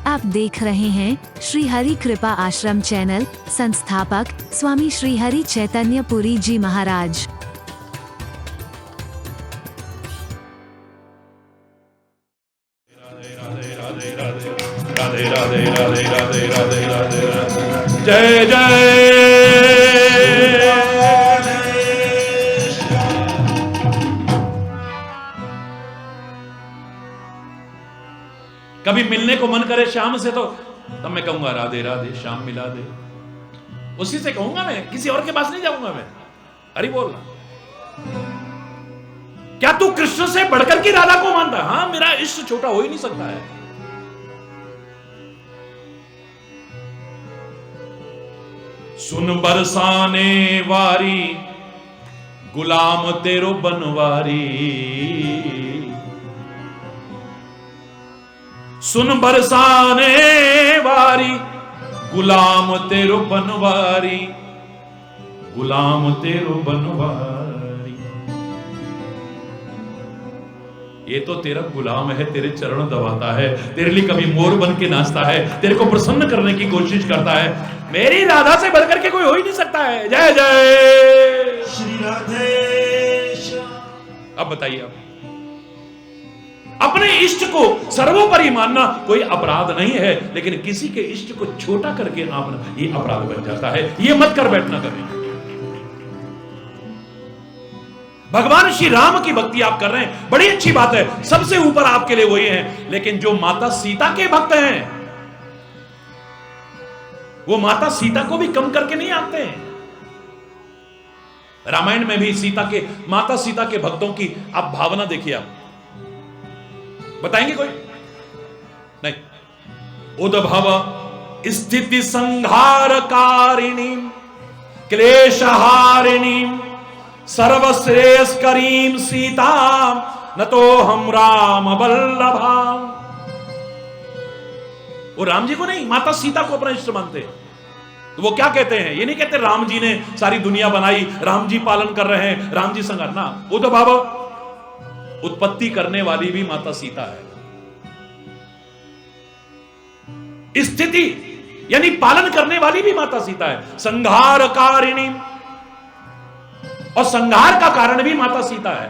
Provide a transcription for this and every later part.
आप देख रहे हैं श्री हरि कृपा आश्रम चैनल। संस्थापक स्वामी श्री हरि चैतन्य पुरी जी महाराज। राधे राधे राधे राधे राधे राधे राधे जय जय। कभी मिलने को मन करे श्याम से तो तब मैं कहूंगा राधे राधे श्याम मिला दे, उसी से कहूंगा मैं, किसी और के पास नहीं जाऊंगा मैं। हरि बोल। क्या तू कृष्ण से बढ़कर की राधा को मानता? हाँ, मेरा इष्ट छोटा हो ही नहीं सकता है। सुन बरसाने वारी गुलाम तेरो बनवारी, सुन बरसाने वारी गुलाम तेरो बनवारी, गुलाम तेरो बनवारी। ये तो तेरा गुलाम है, तेरे चरण दबाता है, तेरे लिए कभी मोर बन के नाचता है, तेरे को प्रसन्न करने की कोशिश करता है। मेरी राधा से बढ़कर के कोई हो ही नहीं सकता है। जय जय श्री राधेश। अब बताइए, आप अपने इष्ट को सर्वोपरि मानना कोई अपराध नहीं है, लेकिन किसी के इष्ट को छोटा करके मानना ये अपराध बन जाता है। ये मत कर बैठना कभी। भगवान श्री राम की भक्ति आप कर रहे हैं, बड़ी अच्छी बात है, सबसे ऊपर आपके लिए वही है। लेकिन जो माता सीता के भक्त हैं, वो माता सीता को भी कम करके नहीं आते हैं। रामायण में भी माता सीता के भक्तों की आप भावना देखिए। आप बताएंगे कोई? नहीं। उद्भव स्थिति संहारकारिणी क्लेशहारिणी सर्वश्रेयस्करीं सीता न तो हम राम वल्लभा। वो राम जी को नहीं, माता सीता को अपना इष्ट मानते। तो वो क्या कहते हैं? ये नहीं कहते राम जी ने सारी दुनिया बनाई, राम जी पालन कर रहे हैं, राम जी संग ना। वो तो बाबा उत्पत्ति करने वाली भी माता सीता है, स्थिति यानी पालन करने वाली भी माता सीता है, संहारकारिणी, और संहार का कारण भी माता सीता है,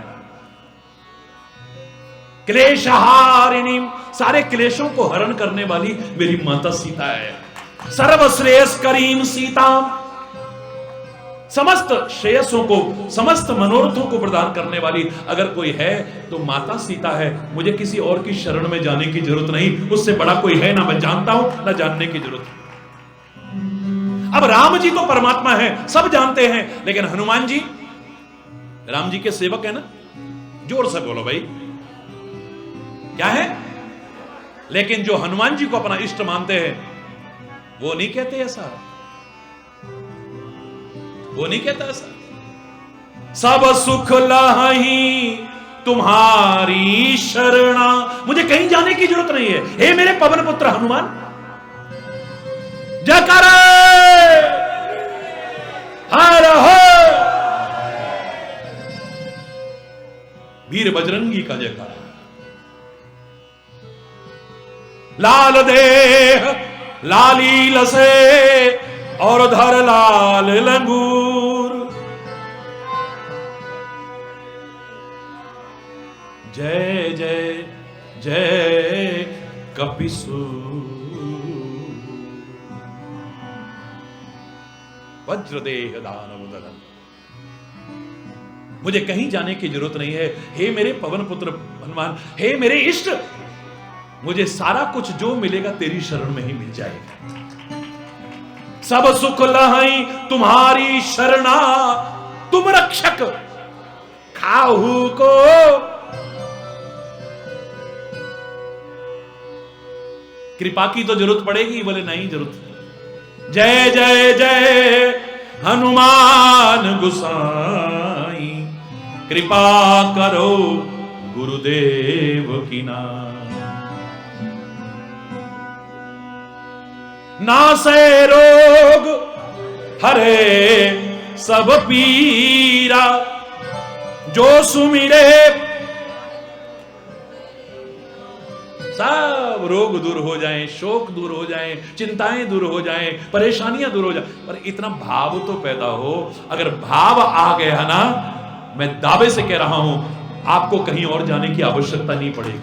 क्लेशहारिणी, सारे क्लेशों को हरण करने वाली मेरी माता सीता है, सर्वश्रेयस्करीं सीता, समस्त श्रेयसों को, समस्त मनोरथों को प्रदान करने वाली अगर कोई है तो माता सीता है। मुझे किसी और की शरण में जाने की जरूरत नहीं, उससे बड़ा कोई है ना मैं जानता हूं ना जानने की जरूरत है। अब राम जी तो परमात्मा है, सब जानते हैं, लेकिन हनुमान जी राम जी के सेवक है ना। जोर से बोलो भाई, क्या है? लेकिन जो हनुमान जी को अपना इष्ट मानते हैं वो नहीं कहते ऐसा, वो नहीं कहता ऐसा। सब सुख लहही तुम्हारी शरणा, मुझे कहीं जाने की जरूरत नहीं है। हे मेरे पवन पुत्र हनुमान, जयकार हर हो, वीर बजरंगी का जयकार। लाल देह लाली लसे और धर लाल लंगूर, जय जय जय कपिसूर, वज्रदेह दानव दलन। मुझे कहीं जाने की जरूरत नहीं है। हे मेरे पवन पुत्र हनुमान, हे मेरे इष्ट, मुझे सारा कुछ जो मिलेगा तेरी शरण में ही मिल जाएगा। सब सुख लहई तुम्हारी शरणा, तुम रक्षक खाहू को। कृपा की तो जरूरत पड़ेगी, बोले नहीं जरूरत। जय जय जय हनुमान गुसाई, कृपा करो गुरुदेव की नाम। नासे रोग हरे सब पीरा, जो सुमिरे सब रोग दूर हो जाएं, शोक दूर हो जाएं, चिंताएं दूर हो जाएं, परेशानियां दूर हो जाएं, पर इतना भाव तो पैदा हो। अगर भाव आ गया ना, मैं दावे से कह रहा हूं, आपको कहीं और जाने की आवश्यकता नहीं पड़ेगी।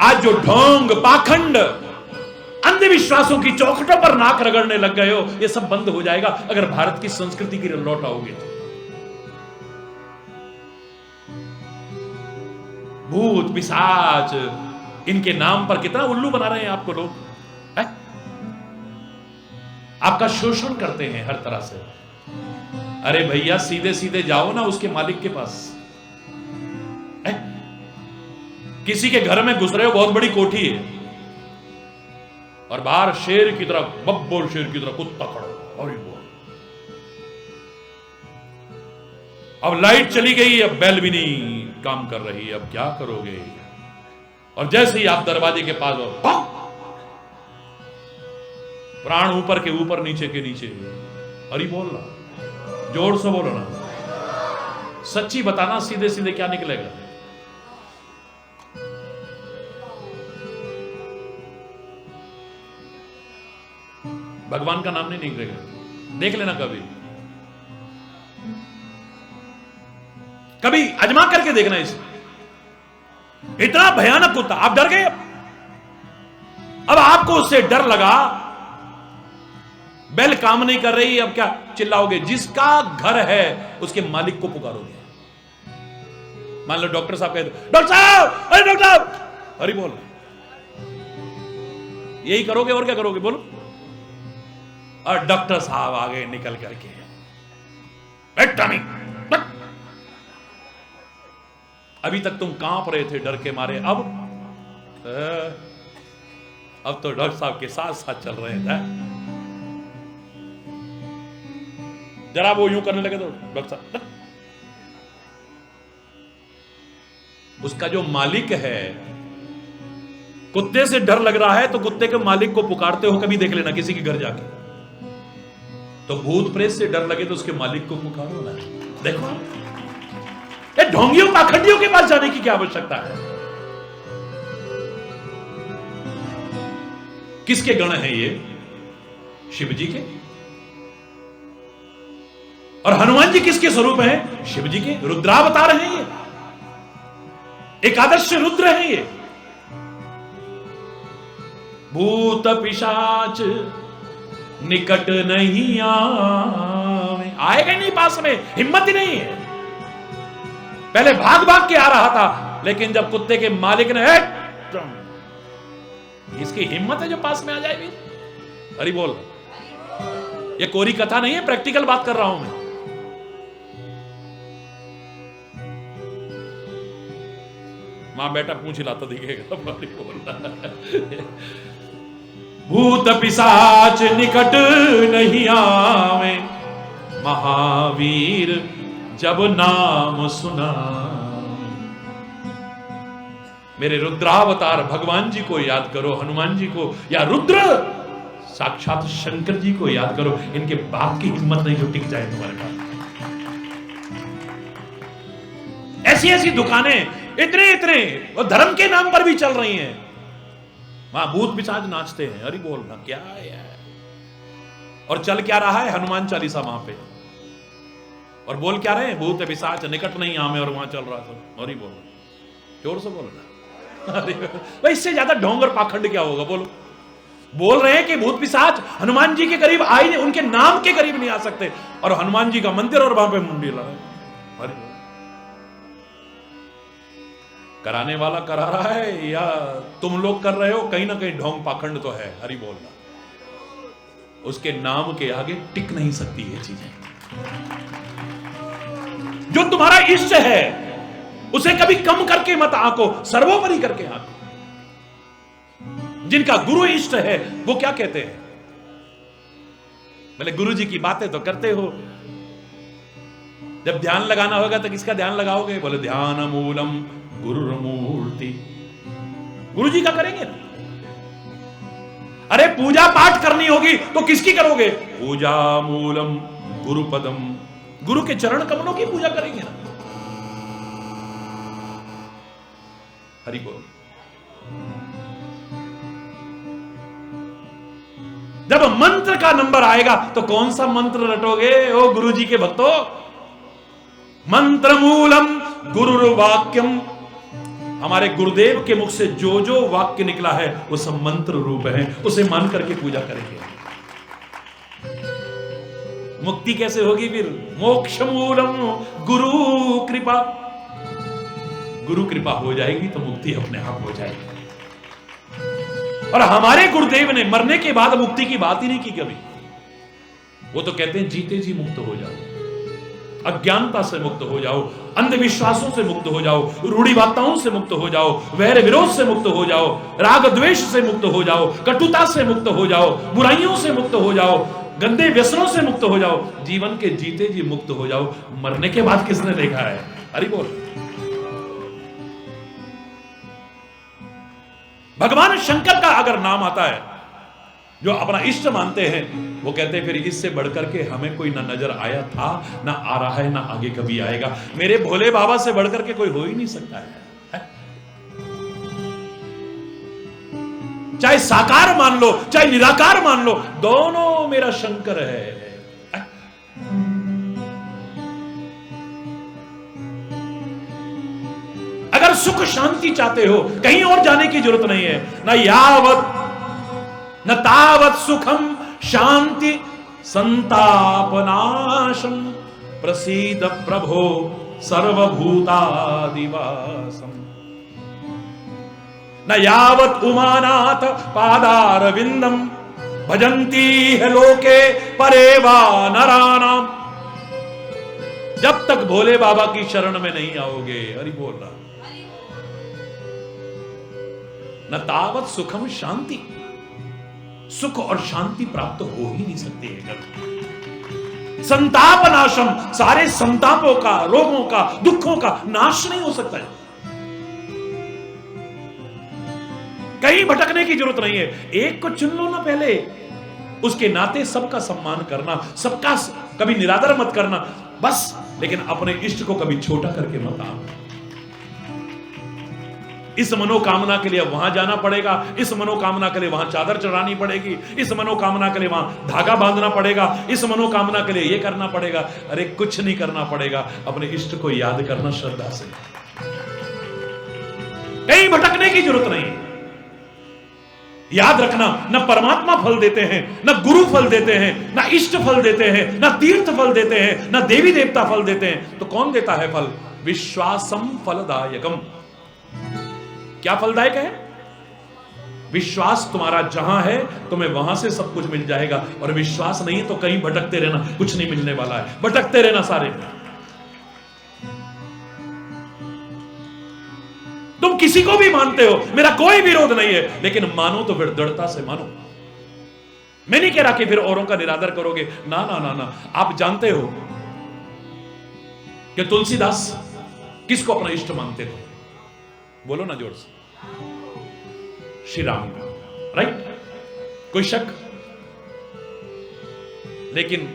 आज जो ढोंग, पाखंड, अंधविश्वासों की चौखटों पर नाक रगड़ने लग गए हो, ये सब बंद हो जाएगा अगर भारत की संस्कृति की लौट आओगे तो। भूत पिशाच, इनके नाम पर कितना उल्लू बना रहे हैं आपको लोग, है? आपका शोषण करते हैं हर तरह से। अरे भैया सीधे सीधे जाओ ना उसके मालिक के पास, है? किसी के घर में घुस रहे हो, बहुत बड़ी कोठी है और बाहर शेर की तरह, बब्बोल शेर की तरह कुत्ता खड़ा, और अब लाइट चली गई, अब बेल भी नहीं काम कर रही, अब क्या करोगे? और जैसे ही आप दरवाजे के पास हो, प्राण ऊपर के ऊपर, नीचे के नीचे। अरे बोल रहा, जोर से बोलो ना, सच्ची बताना, सीधे सीधे क्या निकलेगा? भगवान का नाम नहीं निकलेगा। देख लेना कभी, कभी अजमा करके देखना इसे। इतना भयानक कुत्ता, आप डर गए। अब आपको उससे डर लगा, बेल काम नहीं कर रही, अब क्या चिल्लाओगे? जिसका घर है उसके मालिक को पुकारोगे। मान लो डॉक्टर साहब कहते, डॉक्टर साहब, अरे डॉक्टर साहब, अरे बोल, यही करोगे और क्या करोगे? बोलो। और डॉक्टर साहब आ गए निकल करके, अभी तक तुम कांप रहे थे डर के मारे, अब तो डॉक्टर साहब के साथ साथ चल रहे थे। जरा वो यूं करने लगे तो डॉक्टर साहब, उसका जो मालिक है, कुत्ते से डर लग रहा है तो कुत्ते के मालिक को पुकारते हो, कभी देख लेना किसी के घर जाके। तो भूत प्रेत से डर लगे तो उसके मालिक को पुकारो ना। देखो, ये ढोंगियों पाखंडियों के पास जाने की क्या आवश्यकता है? किसके गण हैं ये? शिव जी के। और हनुमान जी किसके स्वरूप हैं? शिव जी के। रुद्रावतार हैं ये, एकादश रुद्र हैं ये। भूत पिशाच निकट नहीं आवे, आएगा नहीं पास में, हिम्मत ही नहीं है। पहले भाग भाग के आ रहा था, लेकिन जब कुत्ते के मालिक ने, इसकी हिम्मत है जो पास में आ जाए भी। अरे बोल, ये कोरी कथा नहीं है, प्रैक्टिकल बात कर रहा हूं मैं। मां बेटा पूछ हिलाता दिखेगा। भूत पिशाच निकट नहीं आवे, महावीर जब नाम सुना। मेरे रुद्रावतार भगवान जी को याद करो, हनुमान जी को, या रुद्र साक्षात शंकर जी को याद करो। इनके बाप की हिम्मत नहीं जो टिक जाए तुम्हारे पास। ऐसी ऐसी दुकानें इतने इतने और धर्म के नाम पर भी चल रही हैं, वहां भूत पिशाच नाचते हैं। अरे बोलना क्या है? और चल क्या रहा है? हनुमान चालीसा वहां पे। और बोल क्या रहे हैं? भूत पिशाच निकट नहीं आमे, और वहां चल रहा था। और ही बोलो, जोर से बोलना। अरे इससे ज्यादा ढोंग और पाखंड क्या होगा? बोलो। बोल रहे हैं कि भूत पिशाच हनुमान जी के करीब आई, उनके नाम के करीब नहीं आ सकते, और हनुमान जी का मंदिर और वहां पे मुंडी ला रहे। अरे कराने वाला करा रहा है या तुम लोग कर रहे हो? कहीं ना कहीं ढोंग पाखंड तो है। हरि बोलना, उसके नाम के आगे टिक नहीं सकती ये चीजें। जो तुम्हारा इष्ट है उसे कभी कम करके मत आंको, सर्वोपरि करके आंको। जिनका गुरु इष्ट है वो क्या कहते हैं? बोले गुरु जी की बातें तो करते हो, जब ध्यान लगाना होगा तो किसका ध्यान लगाओगे? बोले ध्यान मूलम गुरुर्मूर्ति, गुरु जी का करेंगे ना। अरे पूजा पाठ करनी होगी तो किसकी करोगे? पूजा मूलम गुरुपदम, गुरु के चरण कमलों की पूजा करेंगे ना। हरि बोल। जब मंत्र का नंबर आएगा तो कौन सा मंत्र रटोगे ओ गुरु जी के भक्तों? मंत्र मूलम गुरुर्वाक्यम। हमारे गुरुदेव के मुख से जो जो वाक्य निकला है वो सब मंत्र रूप है, उसे मान करके पूजा करेंगे। मुक्ति कैसे होगी फिर? मोक्ष मूलम गुरु कृपा। गुरु कृपा हो जाएगी तो मुक्ति अपने आप हो जाएगी। और हमारे गुरुदेव ने मरने के बाद मुक्ति की बात ही नहीं की कभी। वो तो कहते हैं जीते जी मुक्त हो जाओ, अज्ञानता से मुक्त हो जाओ, अंधविश्वासों से मुक्त हो जाओ, रूढ़िवादिताओं से मुक्त हो जाओ, वैर विरोध से मुक्त हो जाओ, राग द्वेष से मुक्त हो जाओ, कटुता से मुक्त हो जाओ, बुराइयों से मुक्त हो जाओ, गंदे व्यसनों से मुक्त हो जाओ, जीवन के जीते जी मुक्त हो जाओ। मरने के बाद किसने देखा है? हरि बोल। भगवान शंकर का अगर नाम आता है, जो अपना इष्ट मानते हैं, वो कहते हैं फिर इससे बढ़कर के हमें कोई ना नजर आया था, ना आ रहा है, ना आगे कभी आएगा। मेरे भोले बाबा से बढ़कर के कोई हो ही नहीं सकता है। चाहे साकार मान लो, चाहे निराकार मान लो, दोनों मेरा शंकर है। अगर सुख शांति चाहते हो, कहीं और जाने की जरूरत नहीं है। ना यावत न तावत सुखम शांति संतापनाशम प्रसीद प्रभो सर्वभूतादिवासम। न यावत उमानाथ पादारविंदम भजंती है लोके परेवा नरानाम। जब तक भोले बाबा की शरण में नहीं आओगे, हरि बोल रहा, न तावत सुखम शांति, सुख और शांति प्राप्त हो ही नहीं सकती है। संताप नाशम, सारे संतापों का, रोगों का, दुखों का नाश नहीं हो सकता है। कहीं भटकने की जरूरत नहीं है। एक को चुन लो ना पहले, उसके नाते सबका सम्मान करना, सबका कभी निरादर मत करना बस। लेकिन अपने इष्ट को कभी छोटा करके मत आना। इस मनोकामना के लिए वहां जाना पड़ेगा, इस मनोकामना के लिए वहां चादर चढ़ानी पड़ेगी, इस मनोकामना के लिए वहां धागा बांधना पड़ेगा, इस मनोकामना के लिए यह करना पड़ेगा। अरे कुछ नहीं करना पड़ेगा, अपने इष्ट को याद करना श्रद्धा से। कहीं भटकने की जरूरत नहीं। याद रखना, न परमात्मा फल देते हैं, न गुरु फल देते हैं, न इष्ट फल देते हैं, न तीर्थ फल देते हैं, न देवी देवता फल देते हैं। तो कौन देता है फल? विश्वासम फलदायकम। क्या फलदायक है? विश्वास तुम्हारा जहां है तुम्हें वहां से सब कुछ मिल जाएगा, और विश्वास नहीं तो कहीं भटकते रहना, कुछ नहीं मिलने वाला है। भटकते रहना सारे। तुम किसी को भी मानते हो, मेरा कोई विरोध नहीं है, लेकिन मानो तो फिर दृढ़ता से मानो। मैं नहीं कह रहा कि फिर औरों का निरादर करोगे, ना ना ना ना। आप जानते हो कि तुलसीदास किसको अपना इष्ट मानते थे? बोलो ना जोर से। श्री राम का, राइट? कोई शक? लेकिन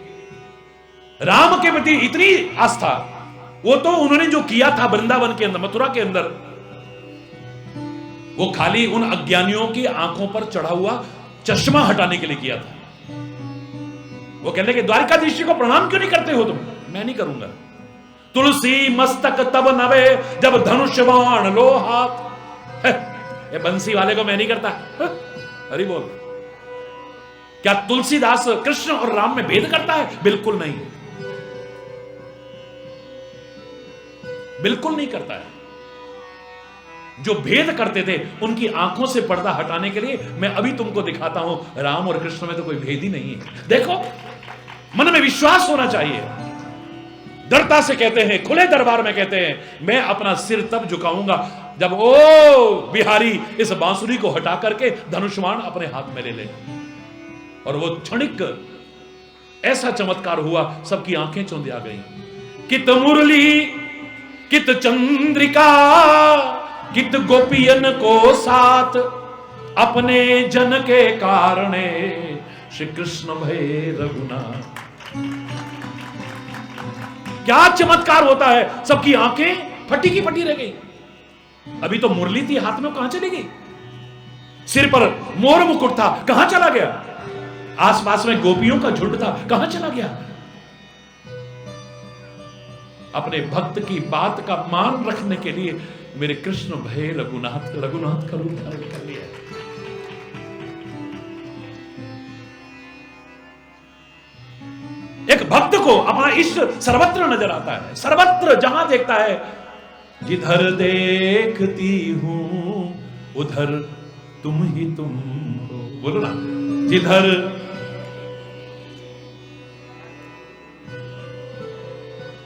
राम के प्रति इतनी आस्था, वो तो उन्होंने जो किया था वृंदावन के अंदर, मथुरा के अंदर, वो खाली उन अज्ञानियों की आंखों पर चढ़ा हुआ चश्मा हटाने के लिए किया था। वो कहने के द्वारिकाधीश जी को प्रणाम क्यों नहीं करते हो तुम? मैं नहीं करूंगा। तुलसी मस्तक तब नवे जब धनुष बाण लो हाथ। ये बंसी वाले को मैं नहीं करता। हरि बोल। क्या तुलसीदास कृष्ण और राम में भेद करता है? बिल्कुल नहीं, बिल्कुल नहीं करता है। जो भेद करते थे उनकी आंखों से पर्दा हटाने के लिए मैं अभी तुमको दिखाता हूं, राम और कृष्ण में तो कोई भेद ही नहीं है। देखो, मन में विश्वास होना चाहिए। दृढ़ता से कहते हैं, खुले दरबार में कहते हैं, मैं अपना सिर तब झुकाऊंगा जब ओ बिहारी इस बांसुरी को हटा करके धनुष्मान अपने हाथ में ले ले। और वो क्षणिक ऐसा चमत्कार हुआ, सबकी आंखें चौंधिया गई। कित मुरली कित चंद्रिका कित गोपियन को साथ, अपने जन के कारणे श्री कृष्ण भय रघुनाथ। क्या चमत्कार होता है, सबकी आंखें फटी की फटी रह गई। अभी तो मुरली थी हाथ में, कहां चली गई? सिर पर मोर मुकुट था, कहां चला गया? आसपास में गोपियों का झुंड था, कहां चला गया? अपने भक्त की बात का मान रखने के लिए मेरे कृष्ण भय रघुनाथ, रघुनाथ का रूप धारण कर लिया। एक भक्त को अपना इष्ट सर्वत्र नजर आता है, सर्वत्र जहां देखता है। जिधर देखती हूं उधर तुम ही तुम हो। बोलो ना, जिधर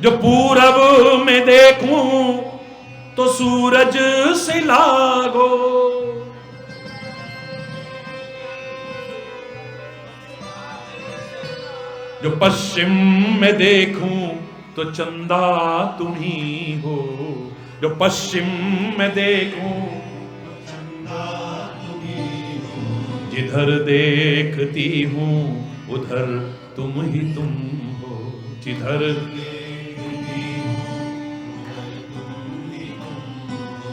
जो पूरब में देखूं तो सूरज से लागो, जो पश्चिम में देखूं तो चंदा तुम ही हो, जो पश्चिम में देखूं तो चंदा तुम ही हो, जिधर देखती हूं उधर तुम ही तुम हो, जिधर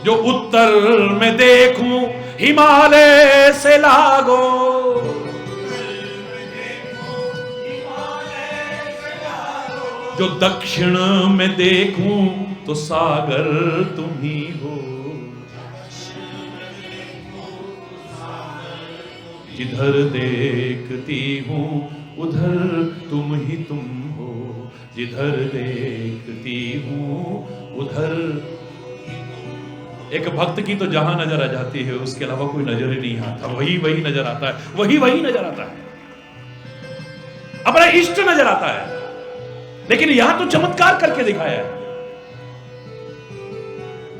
जो उत्तर में देखूं हिमालय से लागो, जो दक्षिण में देखूं तो सागर तुम ही हो, जिधर देखती हूं उधर तुम ही तुम हो, जिधर देखती हूं उधर। एक भक्त की तो जहां नजर आ जाती है उसके अलावा कोई नजर ही नहीं आता, वही वही नजर आता है, वही वही नजर आता है, अपना इष्ट नजर आता है। लेकिन यहां तो चमत्कार करके दिखाया है।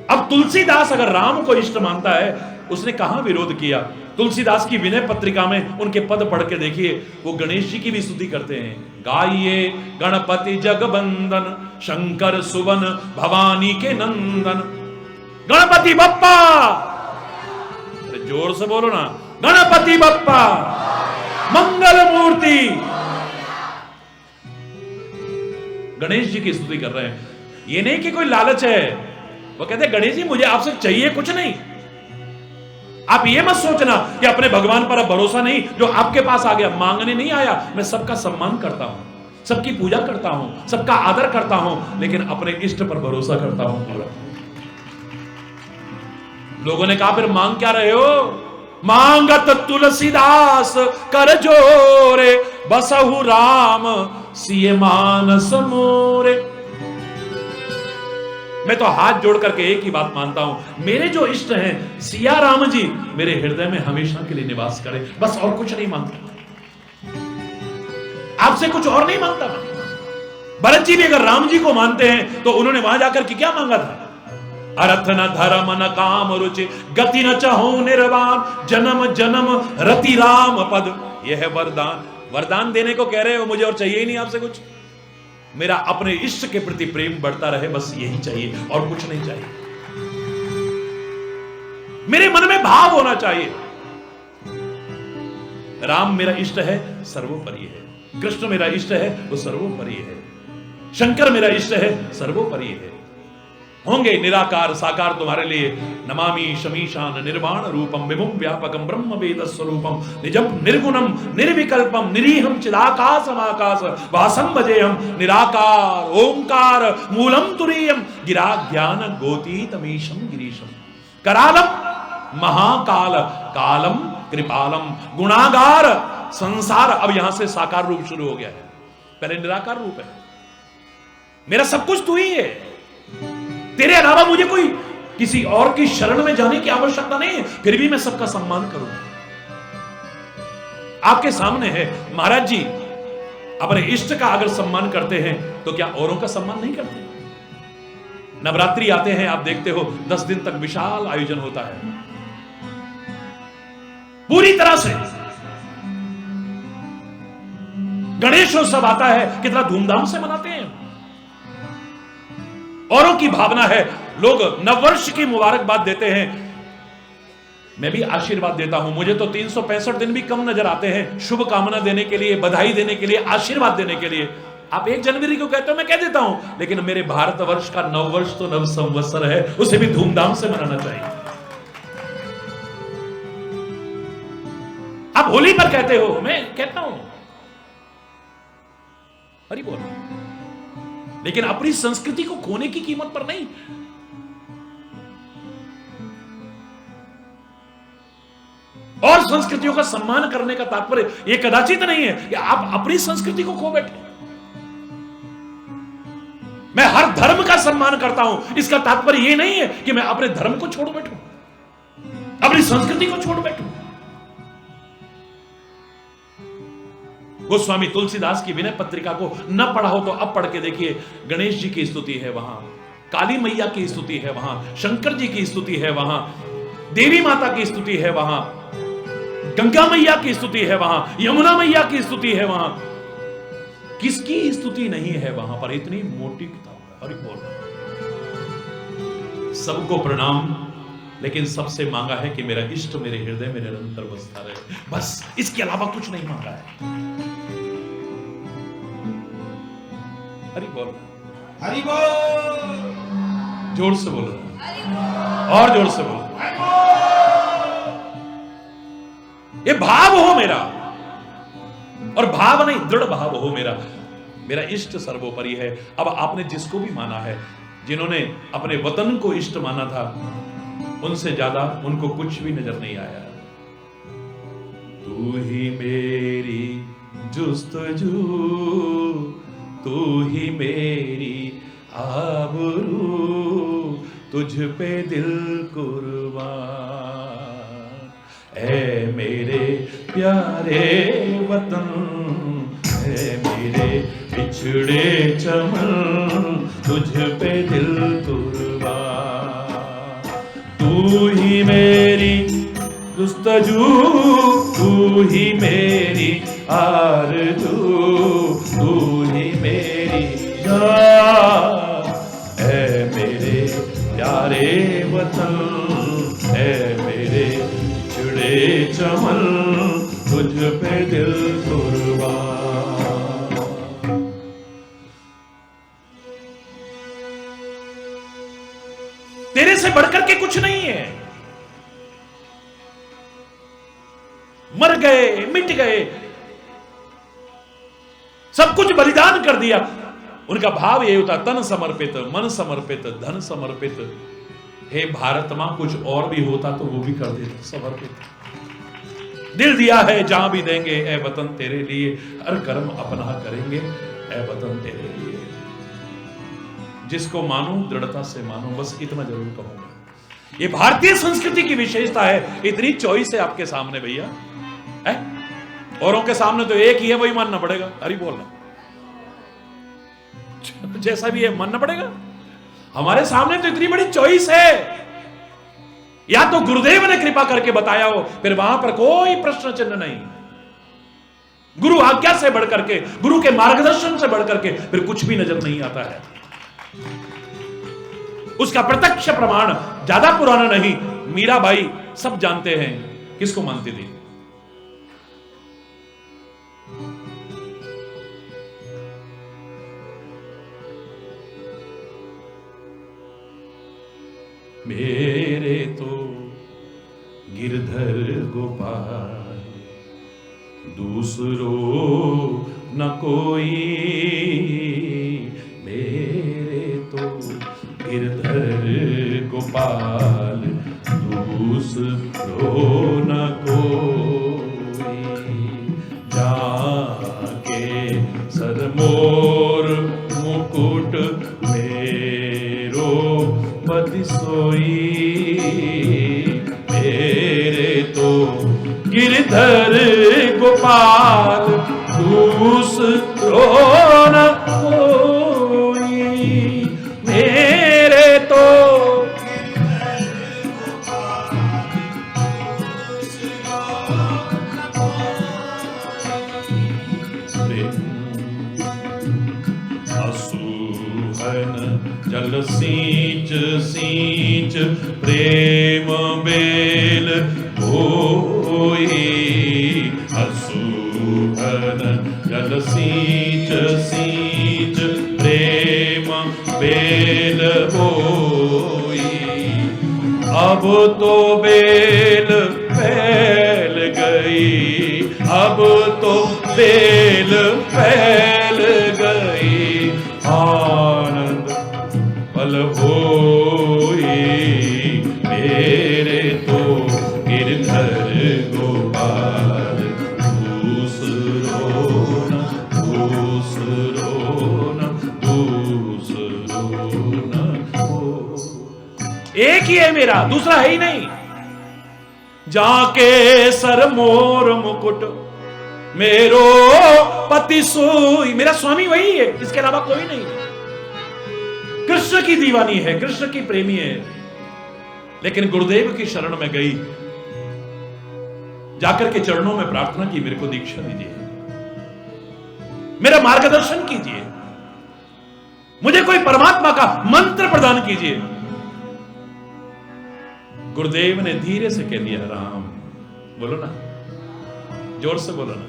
अब तुलसीदास अगर राम को इष्ट मानता है, उसने कहां विरोध किया? तुलसीदास की विनय पत्रिका में उनके पद पढ़ के देखिए, वो गणेश जी की भी स्तुति करते हैं। गाइए गणपति जगबंदन, शंकर सुवन भवानी के नंदन, गणपति बप्पा, जोर से बोलो ना, गणपति बप्पा मंगल मूर्ति। गणेश जी की स्तुति कर रहे हैं। ये नहीं कि कोई लालच है, वो कहते हैं गणेश जी मुझे आपसे चाहिए कुछ नहीं। आप ये मत सोचना कि अपने भगवान पर अब भरोसा नहीं, जो आपके पास आ गया मांगने नहीं आया। मैं सबका सम्मान करता हूं, सबकी पूजा करता हूं, सबका आदर करता हूं, लेकिन अपने इष्ट पर भरोसा करता हूं पूरा। लोगों ने कहा फिर मांग क्या रहे हो? मांगत तुलसीदास कर जोरे, बसहु राम सिय मानस मोरे। मैं तो हाथ जोड़ करके एक ही बात मानता हूं, मेरे जो इष्ट हैं सिया राम जी मेरे हृदय में हमेशा के लिए निवास करें, बस और कुछ नहीं मांगता, आपसे कुछ और नहीं मांगता मैं। भरत जी भी अगर राम जी को मानते हैं तो उन्होंने वहां जाकर के क्या मांगा था? अर्थ न धर्म न काम रुचि, गति न चाहो निर्वाण, जन्म जन्म रति राम पद। यह है वरदान। वरदान देने को कह रहे हो, मुझे और चाहिए ही नहीं आपसे कुछ, मेरा अपने इष्ट के प्रति प्रेम बढ़ता रहे, बस यही चाहिए और कुछ नहीं चाहिए। मेरे मन में भाव होना चाहिए, राम मेरा इष्ट है, सर्वोपरि है। कृष्ण मेरा इष्ट है, वो सर्वोपरि है। शंकर मेरा इष्ट है, सर्वोपरि है। होंगे निराकार साकार तुम्हारे लिए। नमामि शमीशान निर्वाण रूपम विभुम व्यापकम ब्रह्म वेद स्वरूपम निजम निर्गुणम निर्विकल्पम निरीहम चिदाकाशम आकाश वासम भजेहम निराकार ओंकार मूलम तुरीयम गिरा ज्ञान गोतीतमीशम गिरीशम करालम महाकाल कालम कृपालम गुणागार संसार। अब यहां से साकार रूप शुरू हो गया है, पहले निराकार रूप है। मेरा सब कुछ तू ही है, तेरे अलावा मुझे कोई किसी और की शरण में जाने की आवश्यकता नहीं है, फिर भी मैं सबका सम्मान करूंगा। आपके सामने है महाराज जी अपने इष्ट का अगर सम्मान करते हैं तो क्या औरों का सम्मान नहीं करते? नवरात्रि आते हैं, आप देखते हो 10 दिन तक विशाल आयोजन होता है, पूरी तरह से गणेशोत्सव आता है, कितना धूमधाम से मनाते हैं। औरों की भावना है, लोग नववर्ष की मुबारकबाद देते हैं, मैं भी आशीर्वाद देता हूं। मुझे तो 365 दिन भी कम नजर आते हैं शुभ कामना देने के लिए, बधाई देने के लिए, आशीर्वाद देने के लिए। आप 1 जनवरी को कहते हो, मैं कह देता हूं, लेकिन मेरे भारतवर्ष का नववर्ष तो नव संवत्सर है, उसे भी धूमधाम से मनाना चाहिए। आप होली पर कहते हो, मैं कहता हूं, हरि बोल, लेकिन अपनी संस्कृति को खोने की कीमत पर नहीं। और संस्कृतियों का सम्मान करने का तात्पर्य यह कदाचित नहीं है कि आप अपनी संस्कृति को खो बैठे। मैं हर धर्म का सम्मान करता हूं, इसका तात्पर्य यह नहीं है कि मैं अपने धर्म को छोड़ बैठूं, अपनी संस्कृति को छोड़ बैठूं। गोस्वामी तुलसीदास की विनय पत्रिका को न पढ़ा हो तो अब पढ़ के देखिए। गणेश जी की स्तुति है वहां, काली मैया की स्तुति है वहां, शंकर जी की स्तुति है वहां, देवी माता की स्तुति है वहां, गंगा मैया की स्तुति है वहां, यमुना मैया की स्तुति है वहां। किसकी स्तुति नहीं है वहां पर? इतनी मोटी किताब है। हरि बोल। सबको प्रणाम, लेकिन सबसे मांगा है कि मेरा इष्ट मेरे हृदय में निरंतर बसता रहे, बस इसके अलावा कुछ नहीं मांगा है। हरि बोल, हरि बोल, जोर से बोलो, और जोर से बोलो। ये भाव हो मेरा, और भाव नहीं, दृढ़ भाव हो मेरा। मेरा इष्ट सर्वोपरि है। अब आपने जिसको भी माना है, जिन्होंने अपने वतन को इष्ट माना था, उनसे ज्यादा उनको कुछ भी नजर नहीं आया। तू ही मेरी जुस्तजू, तू ही मेरी आबरू, तुझ पे दिल कुर्बान, ऐ मेरे प्यारे वतन, ऐ मेरे बिछड़े चमन, तुझ पे दिल कुर्बान। तू ही मेरी जुस्तजू, तू ही मेरी आरज़ू, तू ही मेरी जान, ऐ मेरे प्यारे वतन, ऐ मेरे बिछड़े चमन, तुझ पे दिल कुर्बान। तेरे से बढ़कर के कुछ नहीं है। मर गए, मिट गए, सब कुछ बलिदान कर दिया। उनका भाव ये होता, तन समर्पित, मन समर्पित, धन समर्पित। हे भारत मां, कुछ और भी होता तो वो भी कर देते समर्पित। दिल दिया है जहां भी देंगे, ए वतन तेरे लिए, हर कर्म अपना करेंगे, ए वतन तेरे लिए। जिसको मानो दृढ़ता से मानो, बस इतना जरूर कहूंगा। ये भारतीय संस्कृति की विशेषता है। इतनी चॉइस है आपके सामने भैया, औरों के सामने तो एक ही है, वही मानना पड़ेगा। हरि बोलना, जैसा भी है मानना पड़ेगा। हमारे सामने तो इतनी बड़ी चॉइस है। या तो गुरुदेव ने कृपा करके बताया हो, फिर वहां पर कोई प्रश्न चिन्ह नहीं। गुरु आज्ञा से बढ़कर के, गुरु के मार्गदर्शन से बढ़कर के फिर कुछ भी नजर नहीं आता है। उसका प्रत्यक्ष प्रमाण ज्यादा पुराना नहीं, मीराबाई सब जानते हैं किसको मानती थी। मेरे तो गिरधर गोपाल, दूसरों न कोई, मेरे तो गिरधर गोपाल, दूसरों न कोई। जाके सरमोर मुकुट मेरो पति सोई, मेरे तो गिरधर गोपाल, दूसरों न कोई। मेरे तो असुहन जल सींच सींच प्रेम बेल होई, असुहन जल सींच सींच अब तो बेल फैल गई, अब तो बेल फैल गई, आनंद पल होई मेरे तो गिरधर गोपाल। दूसरो न दूसरो न दूसरो न हो। एक ही है मेरा, दूसरा है ही नहीं। जाके सर मोर मुकुट मेरो पति सोई, मेरा स्वामी वही है, इसके अलावा कोई नहीं। कृष्ण की दीवानी है, कृष्ण की प्रेमी है, लेकिन गुरुदेव की शरण में गई, जाकर के चरणों में प्रार्थना की, मेरे को दीक्षा दीजिए, मेरा मार्गदर्शन कीजिए, मुझे कोई परमात्मा का मंत्र प्रदान कीजिए। गुरुदेव ने धीरे से कह दिया, राम। बोलो ना, जोर से बोलो ना।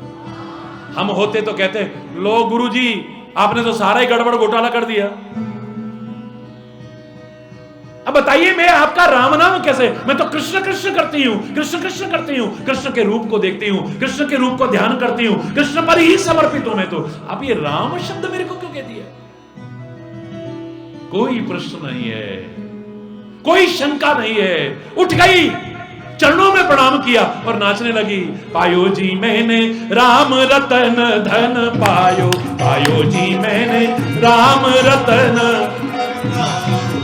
हम होते तो कहते, लो गुरुजी आपने तो सारा ही गड़बड़ घोटाला कर दिया, अब बताइए मैं आपका राम नाम कैसे? मैं तो कृष्ण कृष्ण करती हूं, कृष्ण कृष्ण करती हूं, कृष्ण के रूप को देखती हूं, कृष्ण के रूप को ध्यान करती हूं, कृष्ण पर ही समर्पित हूं मैं तो, आप ये राम शब्द मेरे को क्यों कह दिया? कोई प्रश्न नहीं है, कोई शंका नहीं है। उठ गई, चरणों में प्रणाम किया और नाचने लगी। पायो जी मैंने राम रतन धन पायो, पायो जी मैंने राम रतन,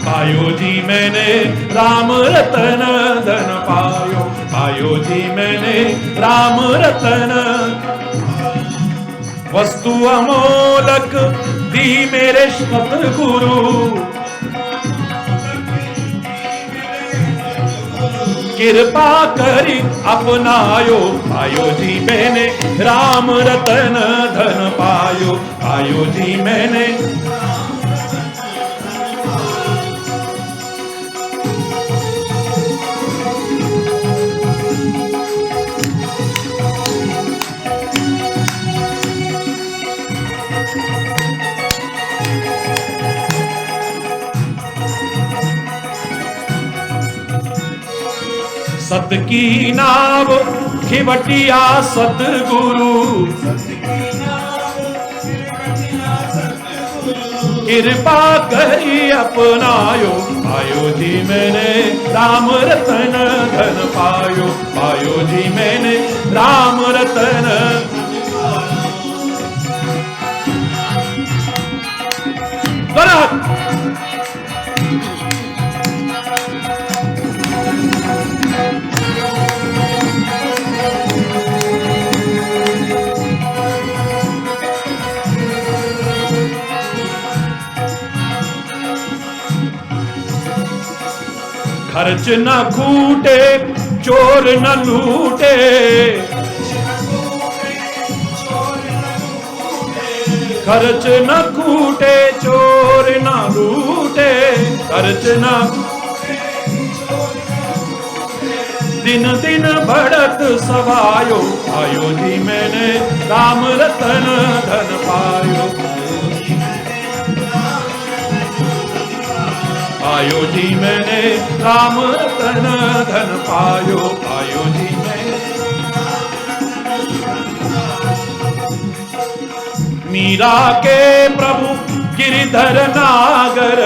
पायो जी मैंने राम रतन धन पायो, पायो जी मैंने राम रतन। वस्तु अमोलक दी मेरे सतगुरु, कृपा करी अपनायो, पायो जी मैंने राम रतन धन पायो, पायो जी मैंने। सत की नाव खिवटिया सतगुरु, कृपा करी अपनायो, पायो जी मैंने राम रतन धन पायो, पायो जी मैंने राम रतन। खर्च न खूटे चोर न लूटे, खर्च न खूटे चोर न लूटे, खर्च न दिन दिन बढ़त सवायो, पायो जी मैंने राम रतन धन पायो, पायो जी मैंने राम रतन धन पायो, पायो जी मैंने। मीरा के प्रभु गिरिधर नागर,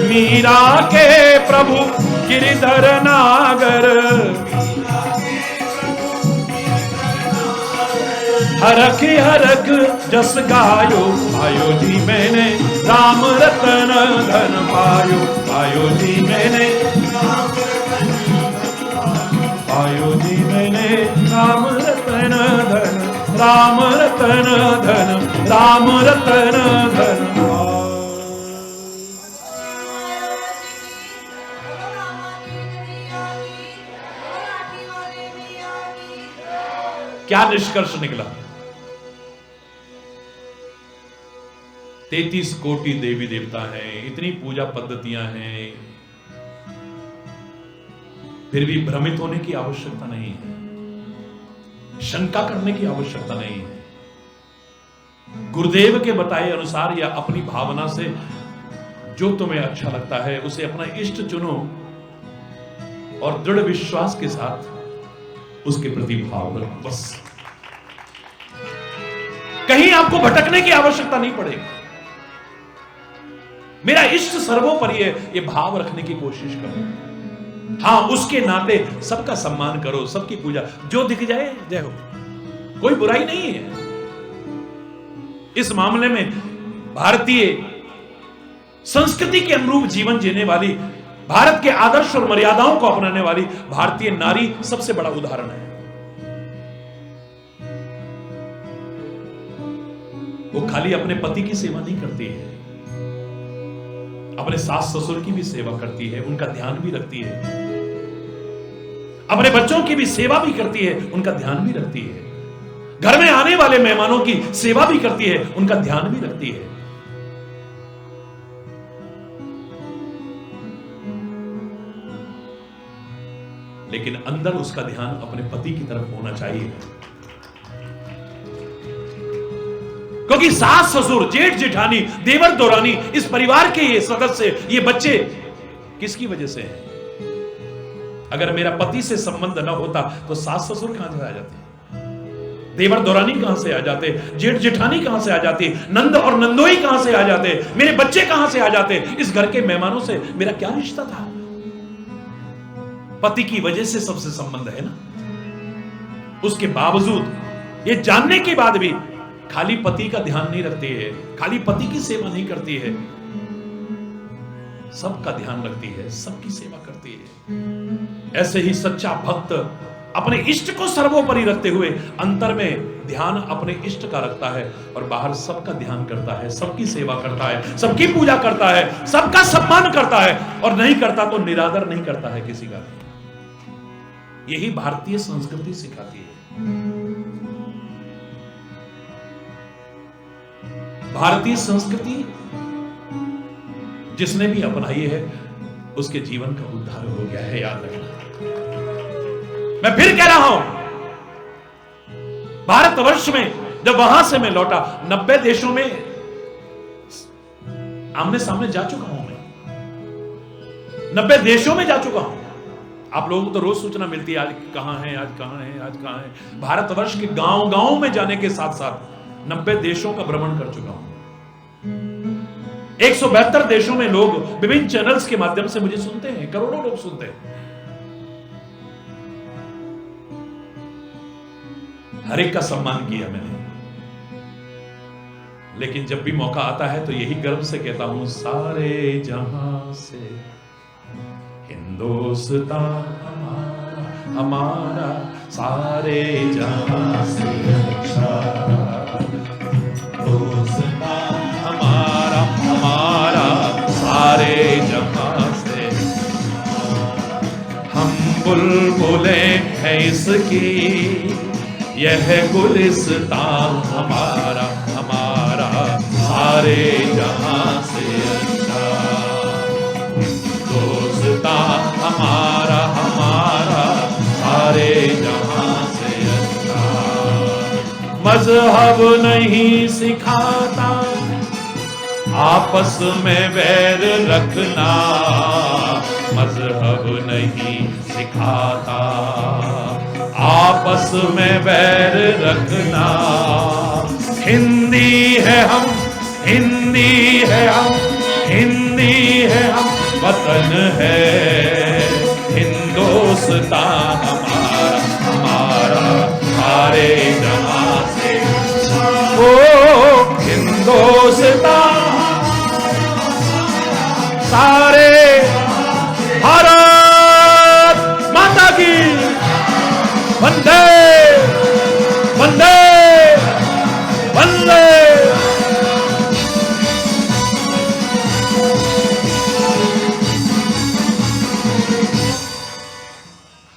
मीरा के प्रभु गिरिधर नागर, हरख हरख जस गायो, पायो जी मैंने राम रतन धन पायो, पायो जी मैंने, पायो जी मैंने राम रतन धन, राम रतन धन, राम रतन धन। क्या निष्कर्ष निकला? 33 कोटि देवी देवता हैं, इतनी पूजा पद्धतियां हैं, फिर भी भ्रमित होने की आवश्यकता नहीं है, शंका करने की आवश्यकता नहीं है। गुरुदेव के बताए अनुसार या अपनी भावना से जो तुम्हें अच्छा लगता है उसे अपना इष्ट चुनो और दृढ़ विश्वास के साथ उसके प्रति भाव रखो। बस कहीं आपको भटकने की आवश्यकता नहीं पड़ेगी। मेरा इष्ट सर्वोपरि है, ये भाव रखने की कोशिश करो। हां, उसके नाते सबका सम्मान करो, सबकी पूजा, जो दिख जाए जय हो, कोई बुराई नहीं है। इस मामले में भारतीय संस्कृति के अनुरूप जीवन जीने वाली, भारत के आदर्श और मर्यादाओं को अपनाने वाली भारतीय नारी सबसे बड़ा उदाहरण है। वो खाली अपने पति की सेवा नहीं करती है, अपने सास ससुर की भी सेवा करती है, उनका ध्यान भी रखती है, अपने बच्चों की भी सेवा भी करती है, उनका ध्यान भी रखती है, घर में आने वाले मेहमानों की सेवा भी करती है, उनका ध्यान भी रखती है। लेकिन अंदर उसका ध्यान अपने पति की तरफ होना चाहिए, क्योंकि सास ससुर, जेठ जेठानी, देवर दौरानी, इस परिवार के ये सदस्य, ये बच्चे किसकी वजह से हैं? अगर मेरा पति से संबंध न होता तो सास ससुर कहां से आ जाते, देवर दौरानी कहां से आ जाते, जेठ जेठानी कहां से आ जाती, नंद और नंदोई कहां से आ जाते, मेरे बच्चे कहां से आ जाते, इस घर के मेहमानों से मेरा क्या रिश्ता था? पति की वजह से सबसे संबंध है ना। उसके बावजूद, ये जानने के बाद भी खाली पति का ध्यान नहीं रखती है, खाली पति की सेवा नहीं करती है, सबका ध्यान रखती है, सबकी सेवा करती है। ऐसे ही सच्चा भक्त अपने इष्ट को सर्वोपरि रखते हुए अंतर में ध्यान अपने इष्ट का रखता है और बाहर सबका ध्यान करता है, सबकी सेवा करता है, सबकी पूजा करता है, सबका सम्मान करता है, और नहीं करता तो निरादर नहीं करता है किसी का। यही भारतीय संस्कृति सिखाती है। भारतीय संस्कृति जिसने भी अपनाई है उसके जीवन का उद्धार हो गया है, याद रखना। मैं फिर कह रहा हूं, भारतवर्ष में जब वहां से मैं लौटा, 90 देशों में आमने सामने जा चुका हूं मैं, 90 देशों में जा चुका हूं। आप लोगों को तो रोज सूचना मिलती है, आज कहां है, आज कहां है, आज कहां है। भारतवर्ष के गांव गांव में जाने के साथ साथ 90 देशों का भ्रमण कर चुका हूं। 172 देशों में लोग विभिन्न चैनल्स के माध्यम से मुझे सुनते हैं, करोड़ों लोग सुनते हैं। हर एक का सम्मान किया मैंने, लेकिन जब भी मौका आता है तो यही गर्व से कहता हूं, सारे जहां से हिंदुस्तान हमारा, हमारा सारे जहां से अच्छा, हिंदुस्तान हमारा, हमारा सारे जहां से, हम बुलबुले हैं इसकी, यह गुलिस्तान हमारा, हमारा सारे जहां से अच्छा, हिंदुस्तान हमारा, हमारा सारे जहां से अच्छा। मजहब नहीं सिखाता आपस में वैर रखना, मजहब नहीं सिखाता आपस में वैर रखना। हिंदी है हम, हिंदी है हम, हिंदी है हम, वतन है हिंदुस्तान हमारा, हमारा सारे जहां से ओ हिंदुस्तान सारे। भारत माता की वंदे वंदे वंदे।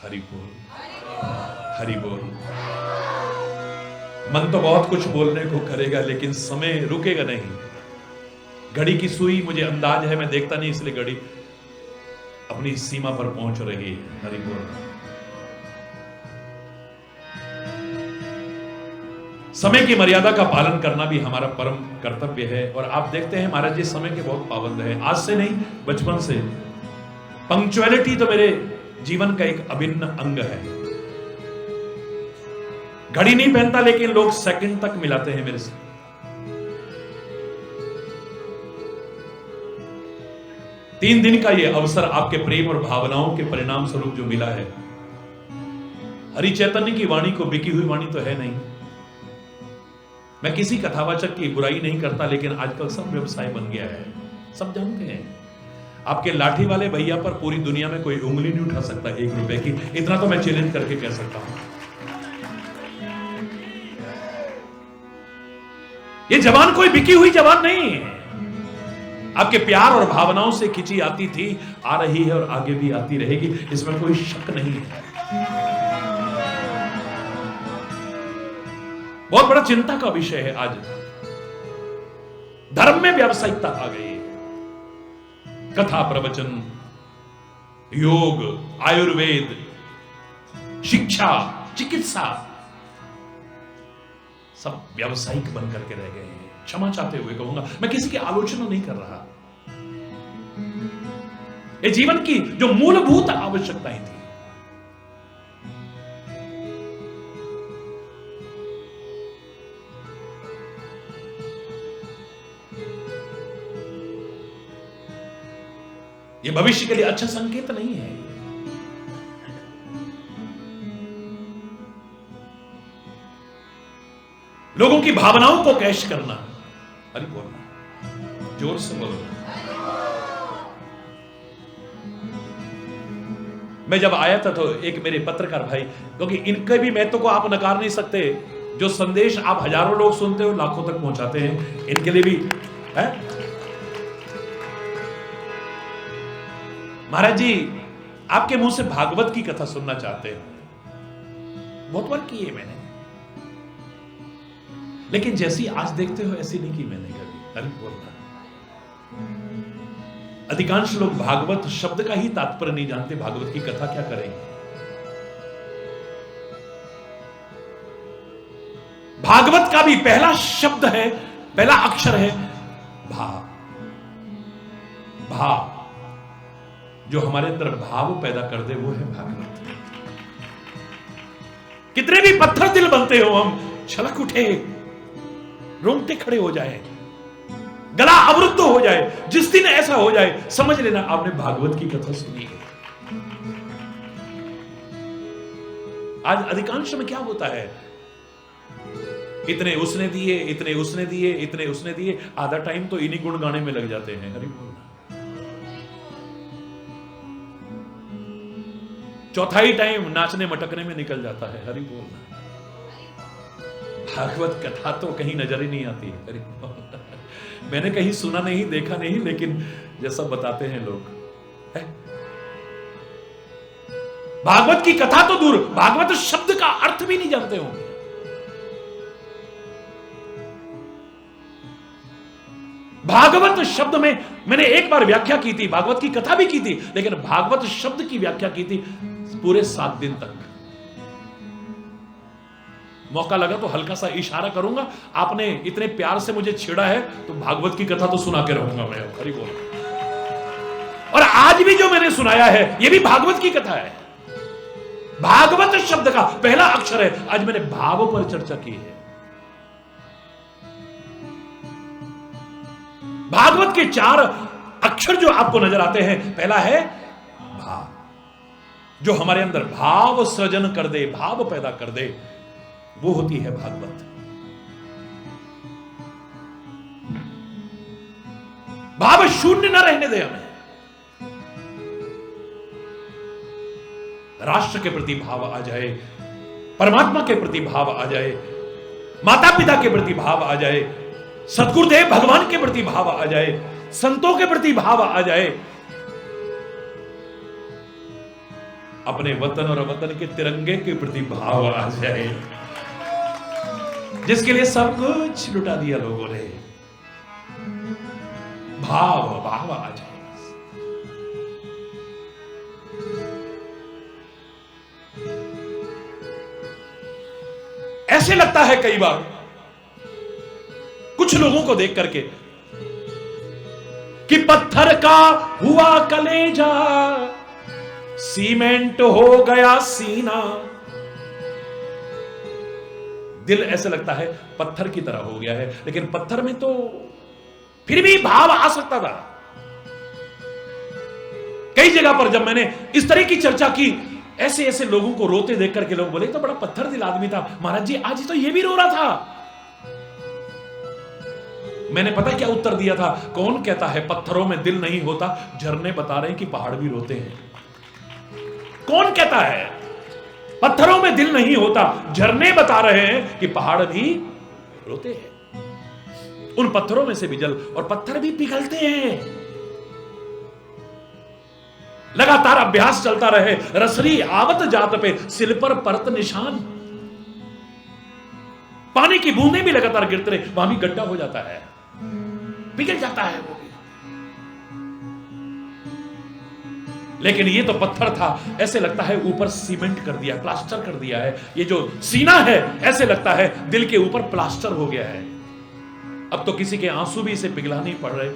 हरि बोल, हरि बोल। मन तो बहुत कुछ बोलने को करेगा लेकिन समय रुकेगा नहीं। घड़ी की सुई मुझे अंदाज है, मैं देखता नहीं इसलिए घड़ी अपनी सीमा पर पहुंच रही है। हरि बोल। समय की मर्यादा का पालन करना भी हमारा परम कर्तव्य है। और आप देखते हैं महाराज जी समय के बहुत पाबंद है, आज से नहीं बचपन से। पंक्चुअलिटी तो मेरे जीवन का एक अभिन्न अंग है। घड़ी नहीं पहनता लेकिन लोग सेकंड तक मिलाते हैं मेरे से। तीन दिन का ये अवसर आपके प्रेम और भावनाओं के परिणाम स्वरूप जो मिला है, हरि चैतन्य की वाणी को बिकी हुई वाणी तो है नहीं। मैं किसी कथावाचक की बुराई नहीं करता, लेकिन आजकल सब व्यवसाय बन गया है, सब जानते हैं। आपके लाठी वाले भैया पर पूरी दुनिया में कोई उंगली नहीं उठा सकता 1 रुपए की, इतना तो मैं चैलेंज करके कह सकता हूं। ये जवान कोई बिकी हुई जवान नहीं है। आपके प्यार और भावनाओं से खिंची आती थी, आ रही है और आगे भी आती रहेगी, इसमें कोई शक नहीं है। बहुत बड़ा चिंता का विषय है आज। धर्म में व्यावसायिकता आ गई है। कथा प्रवचन, योग, आयुर्वेद, शिक्षा, चिकित्सा सब व्यावसायिक बन करके रह गए हैं। क्षमा चाहते हुए कहूंगा, मैं किसी की आलोचना नहीं कर रहा। ये जीवन की जो मूलभूत आवश्यकताएं थी, ये भविष्य के लिए अच्छा संकेत नहीं है। लोगों की भावनाओं को कैश करना। अरे बोलना, जोर से बोलो। मैं जब आया था तो एक मेरे पत्रकार भाई, क्योंकि इनके भी महत्व को आप नकार नहीं सकते, जो संदेश आप हजारों लोग सुनते हो लाखों तक पहुंचाते हैं, इनके लिए भी है। महाराज जी आपके मुंह से भागवत की कथा सुनना चाहते हैं, बहुत बार की है मैंने, लेकिन जैसी आज देखते हो ऐसी नहीं की मैंने कभी। अरे बोलना, अधिकांश लोग भागवत शब्द का ही तात्पर्य नहीं जानते, भागवत की कथा क्या करेंगे। भागवत का भी पहला शब्द है, पहला अक्षर है भा। भा जो हमारे अंदर भाव पैदा कर दे वो है भागवत। कितने भी पत्थर दिल बनते हो हम, छलक उठे, रोंगटे खड़े हो जाए, गला अवरुद्ध हो जाए, जिस दिन ऐसा हो जाए समझ लेना आपने भागवत की कथा सुनी है। आज अधिकांश में क्या होता है, इतने उसने दिए, इतने उसने दिए, इतने उसने दिए, आधा टाइम तो इन्हीं गुण गाने में लग जाते हैं। हरि बोलना, चौथाई टाइम नाचने मटकने में निकल जाता है। हरि बोलना, भागवत कथा तो कहीं नजर ही नहीं आती। हरि बोलना, मैंने कहीं सुना नहीं, देखा नहीं, लेकिन जैसा बताते हैं लोग है। भागवत की कथा तो दूर, भागवत शब्द का अर्थ भी नहीं जानते होंगे। भागवत शब्द में मैंने एक बार व्याख्या की थी, भागवत की कथा भी की थी, लेकिन भागवत शब्द की व्याख्या की थी पूरे 7 दिन तक। मौका लगा तो हल्का सा इशारा करूंगा, आपने इतने प्यार से मुझे छेड़ा है तो भागवत की कथा तो सुना के रहूंगा मैं। हरि बोल। और आज भी जो मैंने सुनाया है यह भी भागवत की कथा है। भागवत शब्द का पहला अक्षर है। आज मैंने भाव पर चर्चा की है। भागवत के 4 अक्षर जो आपको नजर आते हैं, पहला है भाव, जो हमारे अंदर भाव सृजन कर दे, भाव पैदा कर दे, वो होती है भागवत। भाव शून्य न रहने दे हमें। राष्ट्र के प्रति भाव आ जाए, परमात्मा के प्रति भाव आ जाए, माता पिता के प्रति भाव आ जाए, सदगुरुदेव भगवान के प्रति भाव आ जाए, संतों के प्रति भाव आ जाए, अपने वतन और वतन के तिरंगे के प्रति भाव आ जाए, जिसके लिए सब कुछ लुटा दिया लोगों ने। भाव भाव आ जाए। ऐसे लगता है कई बार लोगों को देख करके कि पत्थर का हुआ कलेजा, सीमेंट हो गया सीना। दिल ऐसे लगता है पत्थर की तरह हो गया है, लेकिन पत्थर में तो फिर भी भाव आ सकता था। कई जगह पर जब मैंने इस तरह की चर्चा की, ऐसे ऐसे लोगों को रोते देख करके लोग बोले तो बड़ा पत्थर दिल आदमी था महाराज जी, आज तो ये भी रो रहा था। मैंने पता क्या उत्तर दिया था? कौन कहता है पत्थरों में दिल नहीं होता? झरने बता रहे हैं कि पहाड़ भी रोते हैं। कौन कहता है पत्थरों में दिल नहीं होता? झरने बता रहे हैं कि पहाड़ भी रोते हैं। उन पत्थरों में से भी जल, और पत्थर भी पिघलते हैं। लगातार अभ्यास चलता रहे, रसरी आवत जात पे सिल पर परत निशान। पानी की बूंदें भी लगातार गिरते रहे, वहां भी गड्ढा हो जाता है, पिघल जाता है वो भी। लेकिन ये तो पत्थर था, ऐसे लगता है ऊपर सीमेंट कर दिया, प्लास्टर कर दिया है। ये जो सीना है ऐसे लगता है दिल के ऊपर प्लास्टर हो गया है। अब तो किसी के आंसू भी इसे पिघला नहीं पड़ रहे,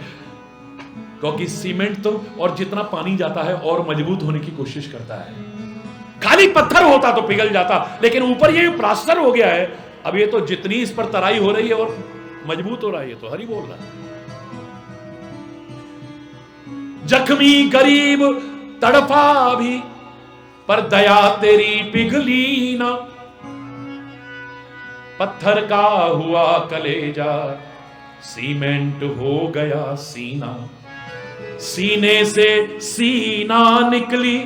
क्योंकि सीमेंट तो और जितना पानी जाता है और मजबूत होने की कोशिश करता है। खाली पत्थर होता तो पिघल जाता, लेकिन ऊपर ये प्लास्टर हो गया है। अब ये तो जितनी इस पर तराई हो रही है और मजबूत हो रहा है। ये तो हरि बोल रहा है। जख्मी गरीब तड़पा भी, पर दया तेरी पिघली ना। पत्थर का हुआ कलेजा, सीमेंट हो गया सीना। सीने से सीना निकली।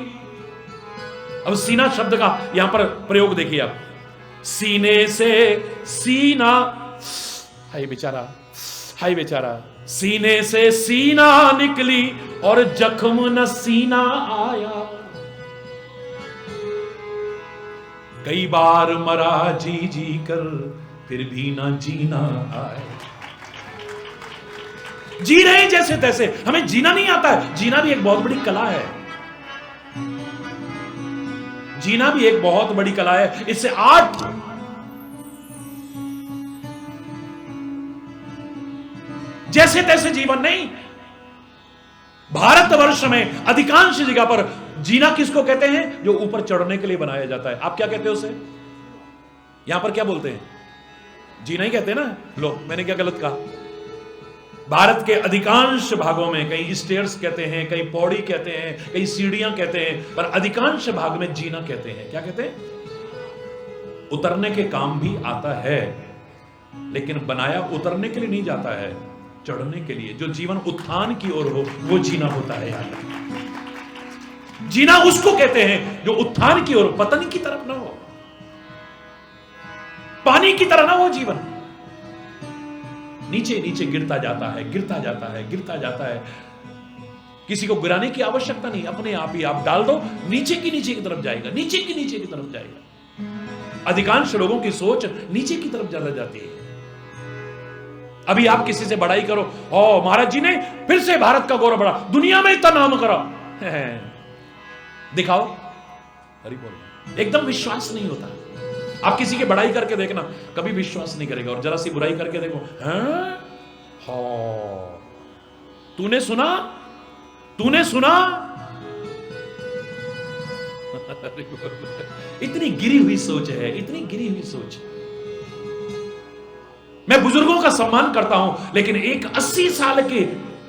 अब सीना शब्द का यहां पर प्रयोग देखिए आप। सीने से सीना, हाय बेचारा, हाय बेचारा। सीने से सीना निकली और जख्म न सीना आया। कई बार मरा जी जी कर, फिर भी ना जीना आए। जी रहे हैं जैसे तैसे, हमें जीना नहीं आता है। जीना भी एक बहुत बड़ी कला है। जीना भी एक बहुत बड़ी कला है। इससे आर्ट, जैसे तैसे जीवन नहीं। भारतवर्ष में अधिकांश जगह पर जीना किसको कहते हैं? जो ऊपर चढ़ने के लिए बनाया जाता है। आप क्या कहते हो उसे? यहां पर क्या बोलते हैं? जीना ही कहते हैं ना। लो, मैंने क्या गलत कहा? भारत के अधिकांश भागों में कई स्टेयर्स कहते हैं, कई पौड़ी कहते हैं, कई सीढ़ियां कहते हैं, पर अधिकांश भाग में जीना कहते हैं। क्या कहते हैं? उतरने के काम भी आता है, लेकिन बनाया उतरने के लिए नहीं जाता है, चढ़ने के लिए। जो जीवन उत्थान की ओर हो वो जीना होता है। यार, जीना उसको कहते हैं जो उत्थान की ओर, पतन की तरफ ना हो, पानी की तरह ना हो जीवन। नीचे नीचे गिरता जाता है, गिरता जाता है, गिरता जाता है। किसी को गिराने की आवश्यकता नहीं, अपने आप ही आप डाल दो, नीचे की तरफ जाएगा, नीचे की तरफ जाएगा। अधिकांश लोगों की सोच नीचे की तरफ ज्यादा जाती है। अभी आप किसी से बड़ाई करो, ओ महाराज जी ने फिर से भारत का गौरव बढ़ा, दुनिया में इतना नाम करा, दिखाओ। हरि बोल। एकदम विश्वास नहीं होता। आप किसी की बड़ाई करके देखना, कभी विश्वास नहीं करेगा। और जरा सी बुराई करके देखो, तूने सुना, तूने सुना। इतनी गिरी हुई सोच है, इतनी गिरी हुई सोच। मैं बुजुर्गों का सम्मान करता हूं, लेकिन एक 80 साल के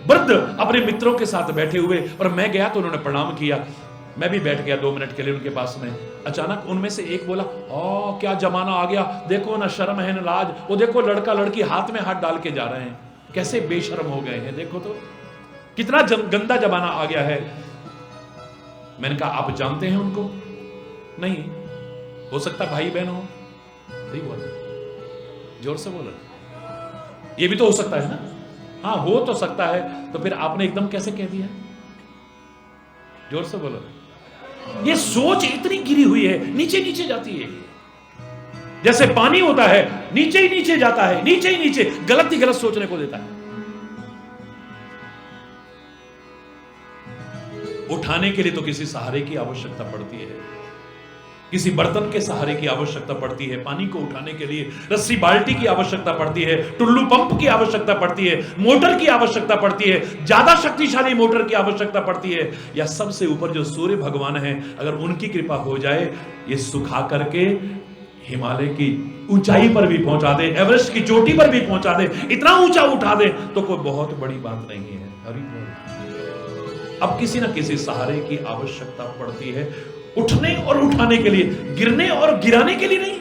वृद्ध अपने मित्रों के साथ बैठे हुए, और मैं गया तो उन्होंने प्रणाम किया। मैं भी बैठ गया 2 मिनट के लिए उनके पास में। अचानक उनमें से एक बोला, ओ क्या जमाना आ गया, देखो ना शर्म है ना लाज, वो देखो लड़का लड़की हाथ में हाथ डाल के जा रहे हैं, कैसे बेशर्म हो गए हैं, देखो तो कितना गंदा जमाना आ गया है। मैंने कहा, आप जानते हैं उनको? नहीं, हो सकता भाई बहन हो। नहीं बोला, जोर से बोला, ये भी तो हो सकता है ना। हाँ, हो तो सकता है, तो फिर आपने एकदम कैसे कह दिया? जोर से बोलो। ये सोच इतनी गिरी हुई है, नीचे नीचे जाती है। जैसे पानी होता है, नीचे ही नीचे जाता है, नीचे ही नीचे, गलत ही गलत सोचने को देता है। उठाने के लिए तो किसी सहारे की आवश्यकता पड़ती है। किसी बर्तन के सहारे की आवश्यकता पड़ती है, पानी को उठाने के लिए रस्सी बाल्टी की आवश्यकता पड़ती है, टुल्लू पंप की आवश्यकता पड़ती है, मोटर की आवश्यकता पड़ती है, ज्यादा शक्तिशाली मोटर की आवश्यकता पड़ती है, या सबसे ऊपर जो सूर्य भगवान है अगर उनकी कृपा हो जाए ये सुखा करके हिमालय की ऊंचाई पर भी पहुंचा दे, एवरेस्ट की चोटी पर भी पहुंचा दे, इतना ऊंचा उठा दे तो कोई बहुत बड़ी बात नहीं है। हरि बोल। अब किसी ना किसी सहारे की आवश्यकता पड़ती है, उठने और उठाने के लिए, गिरने और गिराने के लिए नहीं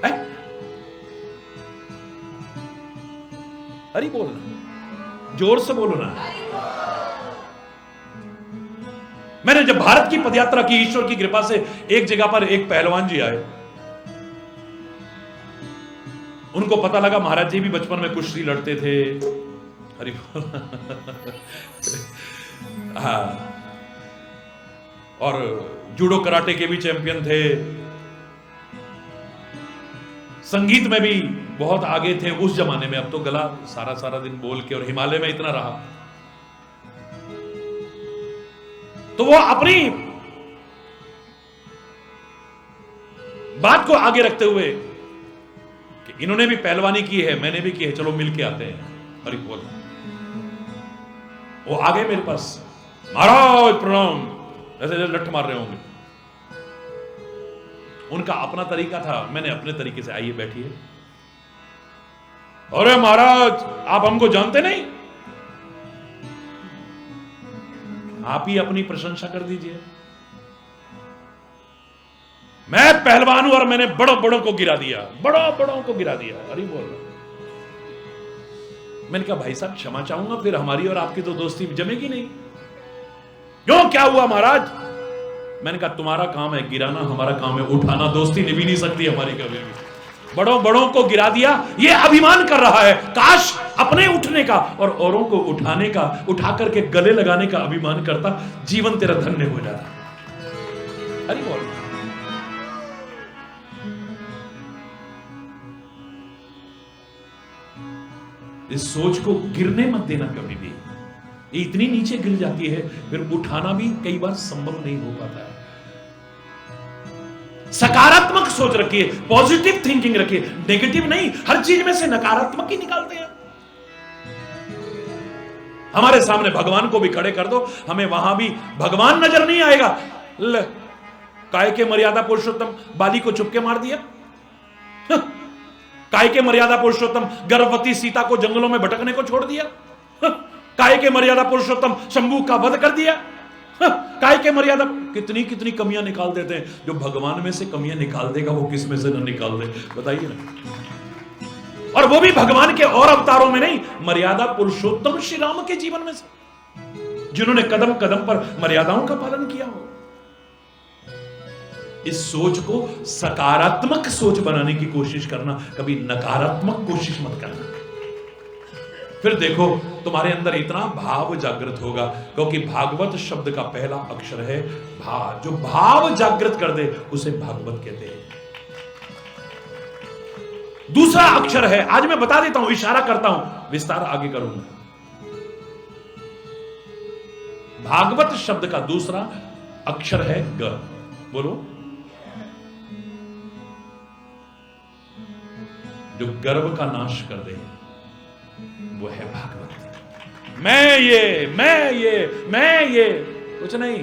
है? हरि बोलना, जोर से बोलो ना। मैंने जब भारत की पदयात्रा की ईश्वर की कृपा से, एक जगह पर एक पहलवान जी आए, उनको पता लगा महाराज जी भी बचपन में कुश्ती लड़ते थे। हरि हाँ, और जूडो कराटे के भी चैंपियन थे, संगीत में भी बहुत आगे थे उस जमाने में। अब तो गला सारा सारा दिन बोल के और हिमालय में इतना रहा, तो वो अपनी बात को आगे रखते हुए कि इन्होंने भी पहलवानी की है, मैंने भी की है, चलो मिलके आते हैं। हरि बोल। वो आ गए मेरे पास, महाराज प्रणाम, ऐसे लठ मार रहे होंगे। उनका अपना तरीका था, मैंने अपने तरीके से, आइए बैठिए। अरे महाराज आप हमको जानते नहीं, आप ही अपनी प्रशंसा कर दीजिए। मैं पहलवान हूं और मैंने बड़ों बड़ों को गिरा दिया, बड़ों बड़ों को गिरा दिया। अरे बोल रहा, मैंने कहा भाई साहब क्षमा चाहूंगा, फिर हमारी और आपकी तो दोस्ती जमेगी नहीं। क्यों, क्या हुआ महाराज? मैंने कहा तुम्हारा काम है गिराना, हमारा काम है उठाना, दोस्ती निभा नहीं सकती हमारी कभी भी। बड़ों बड़ों को गिरा दिया, ये अभिमान कर रहा है, काश अपने उठने का और औरों को उठाने का, उठा करके गले लगाने का अभिमान करता, जीवन तेरा धन्य हो जाता। अरे बोल। इस सोच को गिरने मत देना कभी भी, ये इतनी नीचे गिर जाती है, फिर उठाना भी कई बार संभव नहीं हो पाता है। सकारात्मक सोच रखिए, पॉजिटिव थिंकिंग रखिए, नेगेटिव नहीं। हर चीज में से नकारात्मक ही निकालते हैं। हमारे सामने भगवान को भी खड़े कर दो, हमें वहां भी भगवान नजर नहीं आएगा। काय के मर्यादा पुरुषोत्तम बाली को चुपके मार दिया, काय के मर्यादा पुरुषोत्तम गर्भवती सीता को जंगलों में भटकने को छोड़ दिया, काय के मर्यादा पुरुषोत्तम शंभू का वध कर दिया, काय के मर्यादा, कितनी कितनी कमियां निकाल देते हैं। जो भगवान में से कमियां निकाल देगा वो किस में से न निकाल दे, बताइए ना। और वो भी भगवान के और अवतारों में नहीं, मर्यादा पुरुषोत्तम श्री राम के जीवन में से, जिन्होंने कदम कदम पर मर्यादाओं का पालन किया हो। इस सोच को सकारात्मक सोच बनाने की कोशिश करना, कभी नकारात्मक कोशिश मत करना। फिर देखो तुम्हारे अंदर इतना भाव जागृत होगा, क्योंकि भागवत शब्द का पहला अक्षर है भा। जो भाव जागृत कर दे उसे भागवत कहते हैं। दूसरा अक्षर है, आज मैं बता देता हूं, इशारा करता हूं, विस्तार आगे करूंगा। भागवत शब्द का दूसरा अक्षर है ग। बोलो। जो गर्व का नाश कर दे वो है भागवत। मैं ये कुछ नहीं,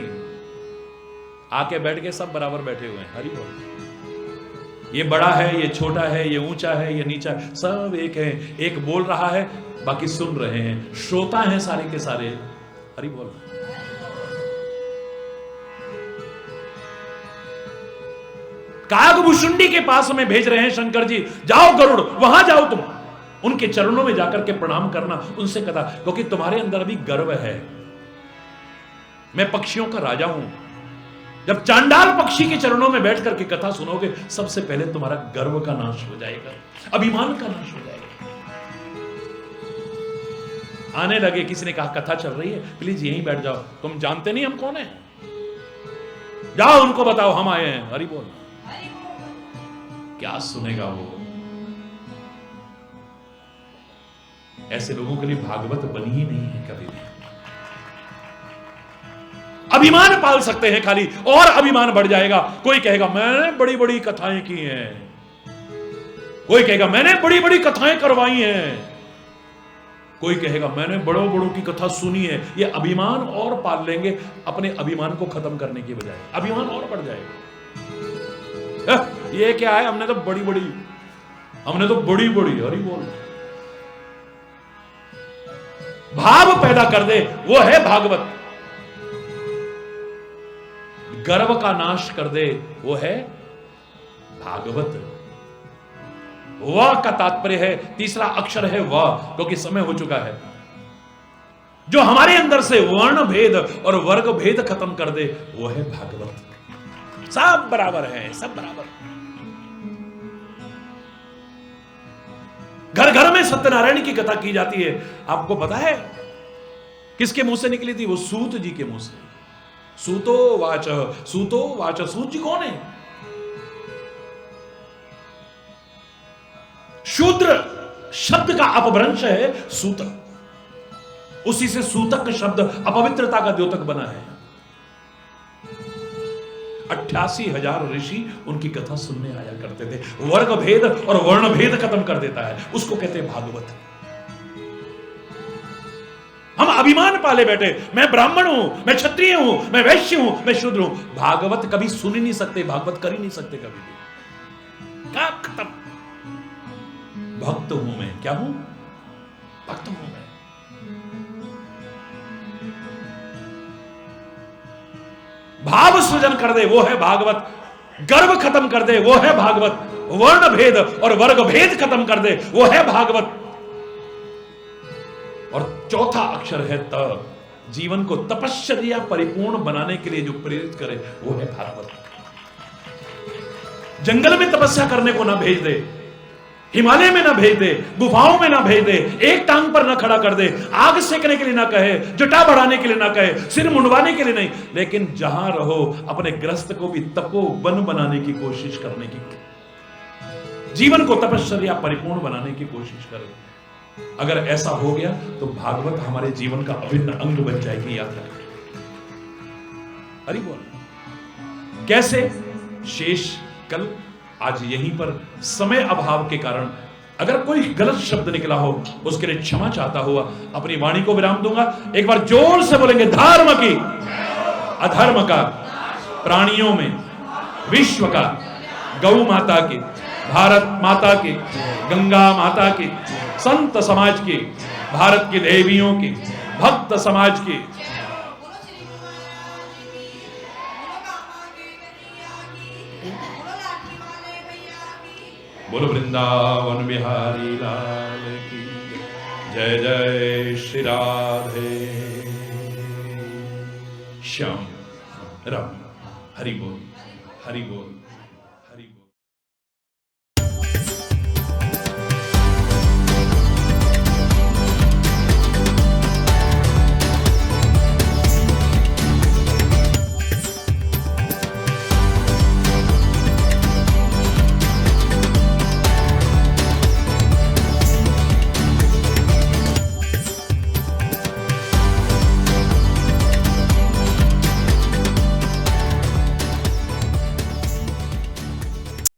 आके बैठ के सब बराबर बैठे हुए हैं। हरि बोल। ये बड़ा है, ये छोटा है, ये ऊंचा है, ये नीचा है, सब एक है। एक बोल रहा है, बाकी सुन रहे हैं, श्रोता हैं सारे के सारे। हरि बोल। कागभूषुंडी के पास में भेज रहे हैं शंकर जी, जाओ गरुड़, वहां जाओ तुम, उनके चरणों में जाकर के प्रणाम करना, उनसे कथा, क्योंकि तुम्हारे अंदर अभी गर्व है। मैं पक्षियों का राजा हूं। जब चांडाल पक्षी के चरणों में बैठ करके कथा सुनोगे, सबसे पहले तुम्हारा गर्व का नाश हो जाएगा, अभिमान का नाश हो जाएगा। आने लगे, किसी ने कहा कथा चल रही है, प्लीज यहीं बैठ जाओ, तुम जानते नहीं हम कौन है, जाओ उनको बताओ हम आए हैं। हरि बोल। क्या सुनेगा वो? ऐसे लोगों के लिए भागवत बनी ही नहीं है कभी भी। अभिमान पाल सकते हैं खाली, और अभिमान बढ़ जाएगा। कोई कहेगा मैंने बड़ी बड़ी कथाएं की हैं, कोई कहेगा मैंने बड़ी बड़ी कथाएं करवाई हैं, कोई कहेगा मैंने बड़ों बड़ों की कथा सुनी है। ये अभिमान और पाल लेंगे, अपने अभिमान को खत्म करने की बजाय अभिमान और बढ़ जाएगा। ये क्या है, हमने तो बड़ी बड़ी हरी बोल। भाव पैदा कर दे वो है भागवत, गर्व का नाश कर दे वो है भागवत। व का तात्पर्य है, तीसरा अक्षर है व, क्योंकि समय हो चुका है। जो हमारे अंदर से वर्ण भेद और वर्ग भेद खत्म कर दे वो है भागवत। सब बराबर है, सब बराबर। घर घर में सत्यनारायण की कथा की जाती है। आपको पता है किसके मुंह से निकली थी? वो सूत जी के मुंह से। सूतो वाच, सूतो वाच। सूत जी कौन है? शूद्र शब्द का अपभ्रंश है सूत, उसी से सूतक शब्द अपवित्रता का द्योतक बना है। 88,000 ऋषि उनकी कथा सुनने आया करते थे। वर्ग भेद और वर्ण भेद खत्म कर देता है, उसको कहते हैं भागवत। हम अभिमान पाले बैठे, मैं ब्राह्मण हूं, मैं क्षत्रिय हूं, मैं वैश्य हूं, मैं शूद्र हूं। भागवत कभी सुन ही नहीं सकते, भागवत कर ही नहीं सकते कभी भी। क्या खत्म। भक्त हूं मैं, क्या हूं? भक्त हूं मैं। भाव सृजन कर दे वो है भागवत, गर्व खत्म कर दे वो है भागवत, वर्ण भेद और वर्ग भेद खत्म कर दे वो है भागवत। और चौथा अक्षर है त, जीवन को तपश्चर्या परिपूर्ण बनाने के लिए जो प्रेरित करे वो है भागवत। जंगल में तपस्या करने को ना भेज दे, हिमालय में ना भेज दे, गुफाओं में ना भेज दे, एक टांग पर ना खड़ा कर दे, आग सेकने के लिए ना कहे, जटा बढ़ाने के लिए ना कहे, सिर मुंडवाने के लिए नहीं, लेकिन जहां रहो अपने गृहस्थ को भी तपोवन बनाने की कोशिश करने की, जीवन को तपश्चर्या परिपूर्ण बनाने की कोशिश करें। अगर ऐसा हो गया तो भागवत हमारे जीवन का अभिन्न अंग बन जाएगी। याद रखें। हरि बोल। कैसे? शेष कल आज यहीं पर समय अभाव के कारण अगर कोई गलत शब्द निकला हो उसके लिए क्षमा चाहता हुआ अपनी वाणी को विराम दूंगा। एक बार जोर से बोलेंगे, धर्म की अधर्म का, प्राणियों में विश्व का, गौ माता की, भारत माता की, गंगा माता की, संत समाज की, भारत की देवियों की, भक्त समाज की, बोलो वृंदावन बिहारी लाल की जय। जय श्री राधे श्याम राम। हरि बोल, हरि बोल।